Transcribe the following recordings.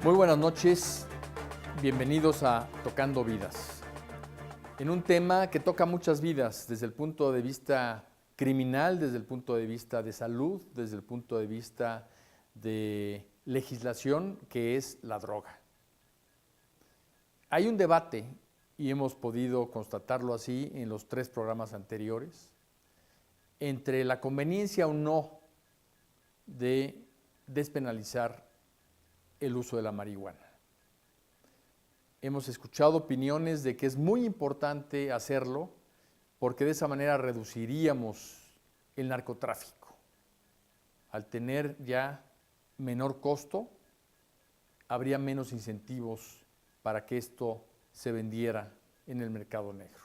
Muy buenas noches, bienvenidos a Tocando Vidas. En un tema que toca muchas vidas, desde el punto de vista criminal, desde el punto de vista de salud, desde el punto de vista de legislación, que es la droga. Hay un debate, y hemos podido constatarlo así en los 3 programas anteriores, entre la conveniencia o no de despenalizar el uso de la marihuana. Hemos escuchado opiniones de que es muy importante hacerlo porque de esa manera reduciríamos el narcotráfico. Al tener ya menor costo, habría menos incentivos para que esto se vendiera en el mercado negro.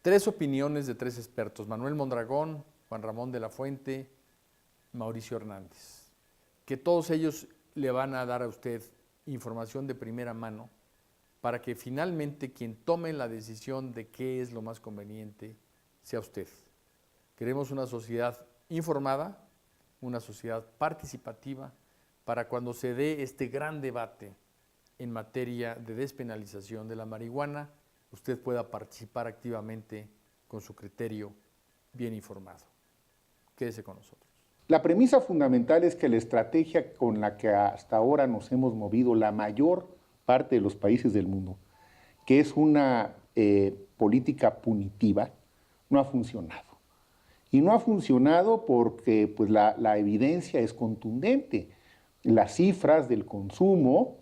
3 opiniones de 3 expertos: Manuel Mondragón, Juan Ramón de la Fuente, Mauricio Hernández, que todos ellos le van a dar a usted información de primera mano para que finalmente quien tome la decisión de qué es lo más conveniente sea usted. Queremos una sociedad informada, una sociedad participativa, para cuando se dé este gran debate en materia de despenalización de la marihuana, usted pueda participar activamente con su criterio bien informado. Quédese con nosotros. La premisa fundamental es que la estrategia con la que hasta ahora nos hemos movido la mayor parte de los países del mundo, que es una política punitiva, no ha funcionado. Y no ha funcionado porque pues, la evidencia es contundente. Las cifras del consumo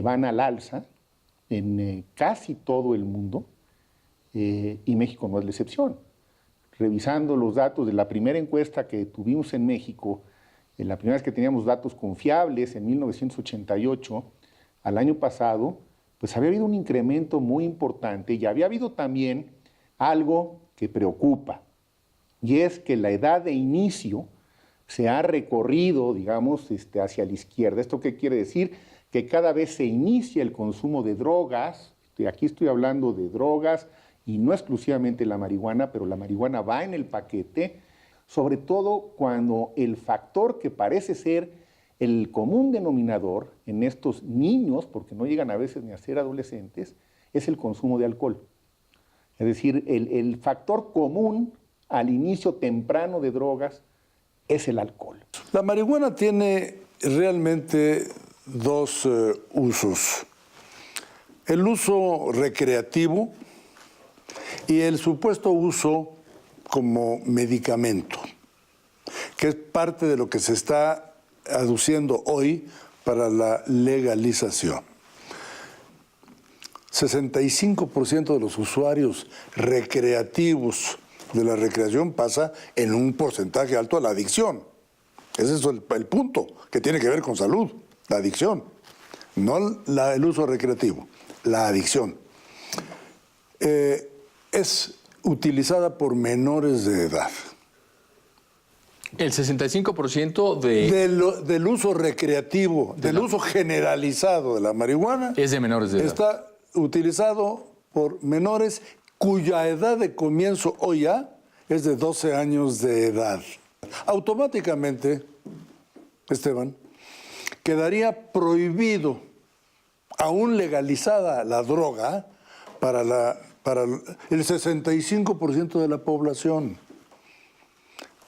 van al alza en casi todo el mundo y México no es la excepción. Revisando los datos de la primera encuesta que tuvimos en México, la primera vez que teníamos datos confiables en 1988, al año pasado, pues había habido un incremento muy importante y había habido también algo que preocupa, y es que la edad de inicio se ha recorrido, digamos, hacia la izquierda. ¿Esto qué quiere decir? Que cada vez se inicia el consumo de drogas. Aquí estoy hablando de drogas, y no exclusivamente la marihuana, pero la marihuana va en el paquete, sobre todo cuando el factor que parece ser el común denominador en estos niños, porque no llegan a veces ni a ser adolescentes, es el consumo de alcohol. Es decir, el factor común al inicio temprano de drogas es el alcohol. La marihuana tiene realmente 2 usos. El uso recreativo y el supuesto uso como medicamento, que es parte de lo que se está aduciendo hoy para la legalización. 65% de los usuarios recreativos de la recreación pasa en un porcentaje alto a la adicción. Ese es el punto, que tiene que ver con salud, la adicción. No el uso recreativo, la adicción. Es utilizada por menores de edad. El 65% del uso recreativo, del uso generalizado de la marihuana, es de menores de edad. Está utilizado por menores cuya edad de comienzo hoy ya es de 12 años de edad. Automáticamente, Esteban, quedaría prohibido, aún legalizada la droga, para el 65% de la población.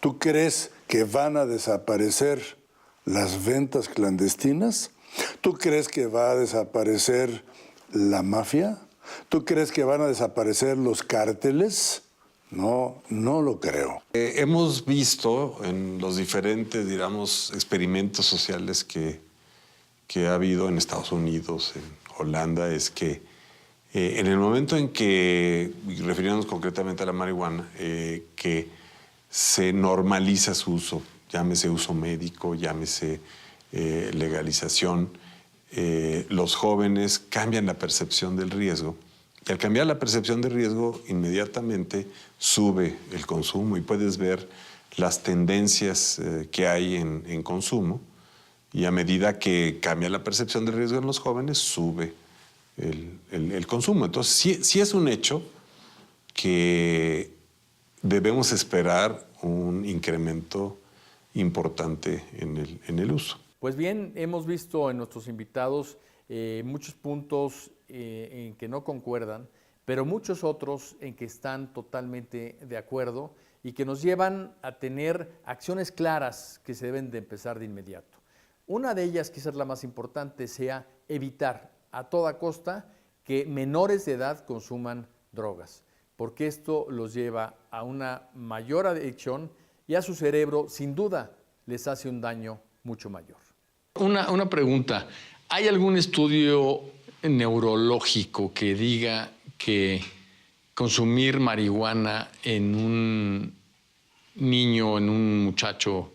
¿Tú crees que van a desaparecer las ventas clandestinas? ¿Tú crees que va a desaparecer la mafia? ¿Tú crees que van a desaparecer los cárteles? No, no lo creo. Hemos visto en los diferentes, digamos, experimentos sociales que ha habido en Estados Unidos, en Holanda, es que en el momento en que, refiriéndonos concretamente a la marihuana, que se normaliza su uso, llámese uso médico, llámese legalización, los jóvenes cambian la percepción del riesgo. Y al cambiar la percepción de riesgo, inmediatamente sube el consumo y puedes ver las tendencias que hay en consumo. Y a medida que cambia la percepción de riesgo en los jóvenes, sube el consumo. Entonces, sí es un hecho que debemos esperar un incremento importante en el uso. Pues bien, hemos visto en nuestros invitados muchos puntos en que no concuerdan, pero muchos otros en que están totalmente de acuerdo y que nos llevan a tener acciones claras que se deben de empezar de inmediato. Una de ellas, quizás la más importante, sea evitar a toda costa que menores de edad consuman drogas, porque esto los lleva a una mayor adicción y a su cerebro, sin duda, les hace un daño mucho mayor. Una pregunta, ¿hay algún estudio neurológico que diga que consumir marihuana en un niño, en un muchacho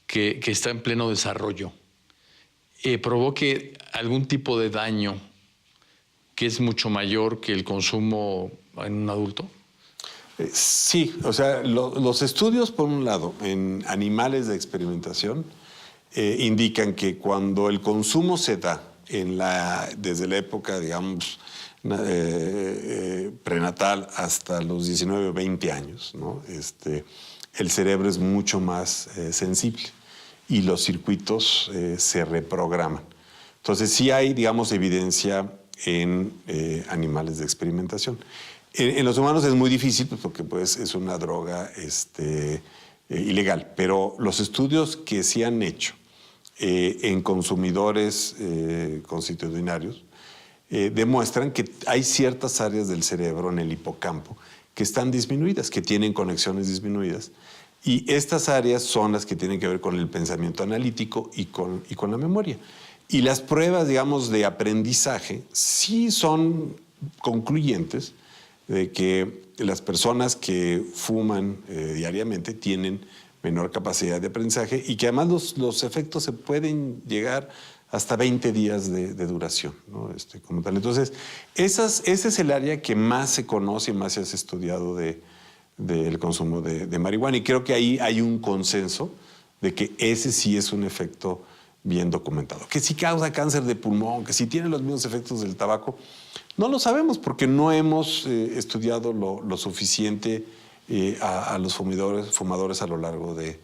que está en pleno desarrollo, provoque algún tipo de daño que es mucho mayor que el consumo en un adulto? Sí, o sea, los estudios, por un lado, en animales de experimentación, indican que cuando el consumo se da desde la época, digamos, prenatal hasta los 19 o 20 años, ¿no? El cerebro es mucho más sensible y los circuitos se reprograman. Entonces sí hay, digamos, evidencia en animales de experimentación. En los humanos es muy difícil porque pues, es una droga ilegal, pero los estudios que se han hecho en consumidores constitucionarios demuestran que hay ciertas áreas del cerebro en el hipocampo que están disminuidas, que tienen conexiones disminuidas, y estas áreas son las que tienen que ver con el pensamiento analítico y con la memoria. Y las pruebas, digamos, de aprendizaje sí son concluyentes de que las personas que fuman diariamente tienen menor capacidad de aprendizaje y que además los efectos se pueden llegar hasta 20 días de duración, ¿no? Como tal. Entonces, ese es el área que más se conoce y más se ha estudiado del consumo de marihuana. Y creo que ahí hay un consenso de que ese sí es un efecto bien documentado. Que si causa cáncer de pulmón, que si tiene los mismos efectos del tabaco, no lo sabemos porque no hemos estudiado lo suficiente a los fumadores a lo largo de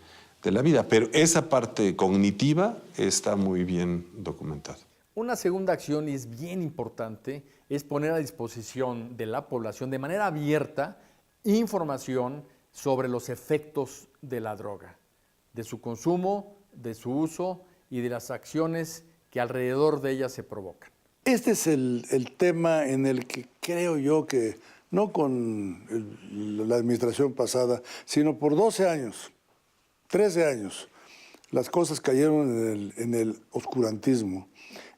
la vida. Pero esa parte cognitiva está muy bien documentada. Una segunda acción, y es bien importante, es poner a disposición de la población de manera abierta información sobre los efectos de la droga, de su consumo, de su uso y de las acciones que alrededor de ella se provocan. Este es el tema en el que creo yo que, no con la administración pasada, sino por 12 años, 13 años, las cosas cayeron en el oscurantismo.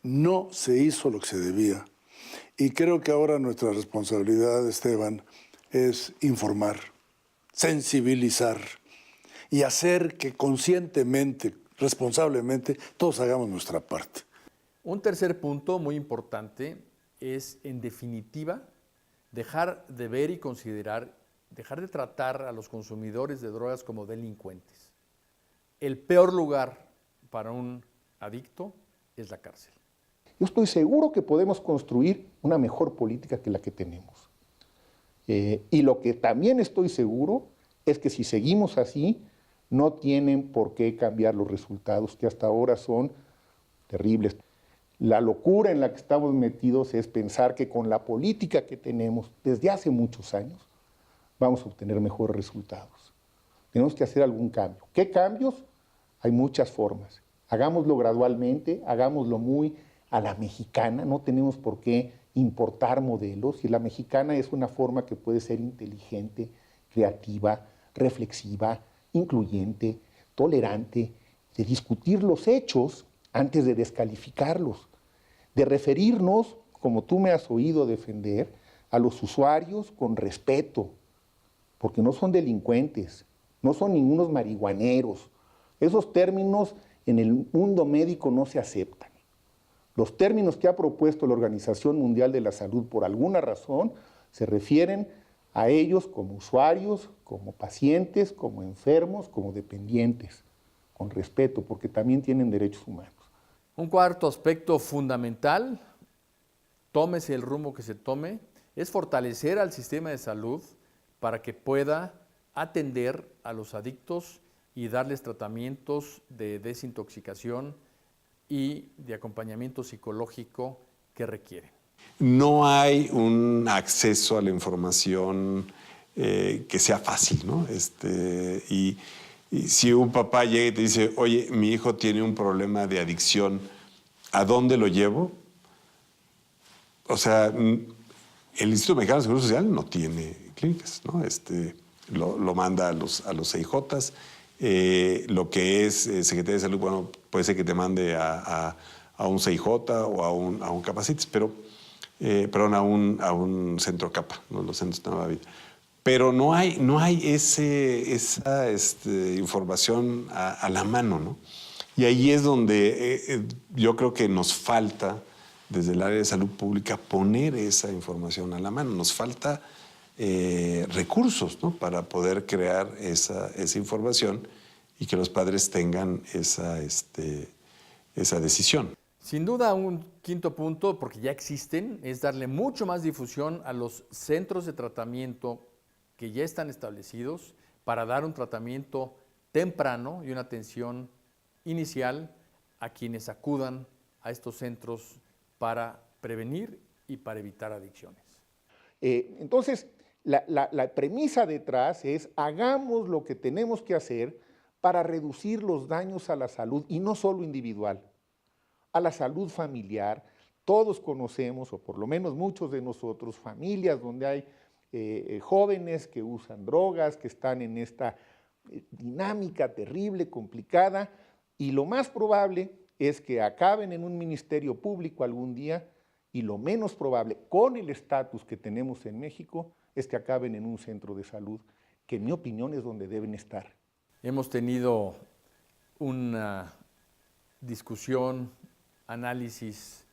No se hizo lo que se debía. Y creo que ahora nuestra responsabilidad, Esteban, es informar, sensibilizar y hacer que conscientemente, responsablemente, todos hagamos nuestra parte. Un tercer punto muy importante es, en definitiva, dejar de ver y considerar, dejar de tratar a los consumidores de drogas como delincuentes. El peor lugar para un adicto es la cárcel. Yo estoy seguro que podemos construir una mejor política que la que tenemos. Y lo que también estoy seguro es que si seguimos así, no tienen por qué cambiar los resultados, que hasta ahora son terribles. La locura en la que estamos metidos es pensar que con la política que tenemos desde hace muchos años vamos a obtener mejores resultados. Tenemos que hacer algún cambio. ¿Qué cambios? Hay muchas formas. Hagámoslo gradualmente, hagámoslo muy a la mexicana, no tenemos por qué importar modelos, y la mexicana es una forma que puede ser inteligente, creativa, reflexiva, incluyente, tolerante, de discutir los hechos antes de descalificarlos, de referirnos, como tú me has oído defender, a los usuarios con respeto, porque no son delincuentes, no son ningunos marihuaneros. Esos términos en el mundo médico no se aceptan. Los términos que ha propuesto la Organización Mundial de la Salud, por alguna razón, se refieren a ellos como usuarios, como pacientes, como enfermos, como dependientes, con respeto, porque también tienen derechos humanos. Un cuarto aspecto fundamental, tómese el rumbo que se tome, es fortalecer al sistema de salud para que pueda atender a los adictos y darles tratamientos de desintoxicación y de acompañamiento psicológico que requieren. No hay un acceso a la información que sea fácil, ¿no? Y si un papá llega y te dice, oye, mi hijo tiene un problema de adicción, ¿a dónde lo llevo? O sea, el Instituto Mexicano de Seguro Social no tiene clínicas, ¿no? Lo manda a los CIJs. Lo que es Secretaría de Salud, bueno, puede ser que te mande a un CIJ o a un Capacites, perdón, a un centro CAPA, ¿no? Los centros de Nueva Vida. Pero no hay esa información a la mano, ¿no? Y ahí es donde yo creo que nos falta, desde el área de salud pública, poner esa información a la mano. Nos falta recursos, ¿no? Para poder crear esa información y que los padres tengan esa decisión. Sin duda, un quinto punto, porque ya existen, es darle mucho más difusión a los centros de tratamiento que ya están establecidos para dar un tratamiento temprano y una atención inicial a quienes acudan a estos centros para prevenir y para evitar adicciones. Entonces, la premisa detrás es hagamos lo que tenemos que hacer para reducir los daños a la salud, y no solo individual, a la salud familiar. Todos conocemos, o por lo menos muchos de nosotros, familias donde hay jóvenes que usan drogas, que están en esta dinámica terrible, complicada, y lo más probable es que acaben en un ministerio público algún día, y lo menos probable, con el estatus que tenemos en México, es que acaben en un centro de salud, que en mi opinión es donde deben estar. Hemos tenido una discusión, análisis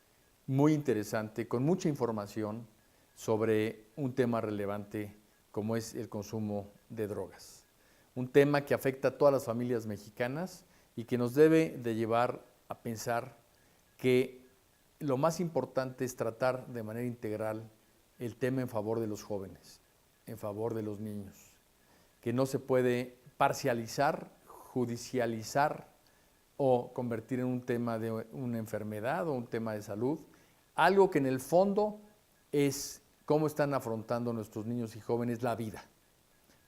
muy interesante, con mucha información sobre un tema relevante como es el consumo de drogas. Un tema que afecta a todas las familias mexicanas y que nos debe de llevar a pensar que lo más importante es tratar de manera integral el tema en favor de los jóvenes, en favor de los niños, que no se puede parcializar, judicializar o convertir en un tema de una enfermedad o un tema de salud, algo que en el fondo es cómo están afrontando nuestros niños y jóvenes la vida.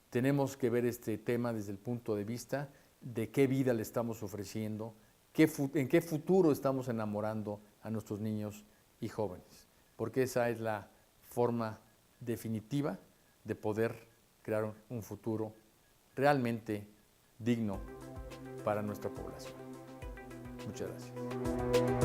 Tenemos que ver este tema desde el punto de vista de qué vida le estamos ofreciendo, en qué futuro estamos enamorando a nuestros niños y jóvenes, porque esa es la forma definitiva de poder crear un futuro realmente digno para nuestra población. Muchas gracias.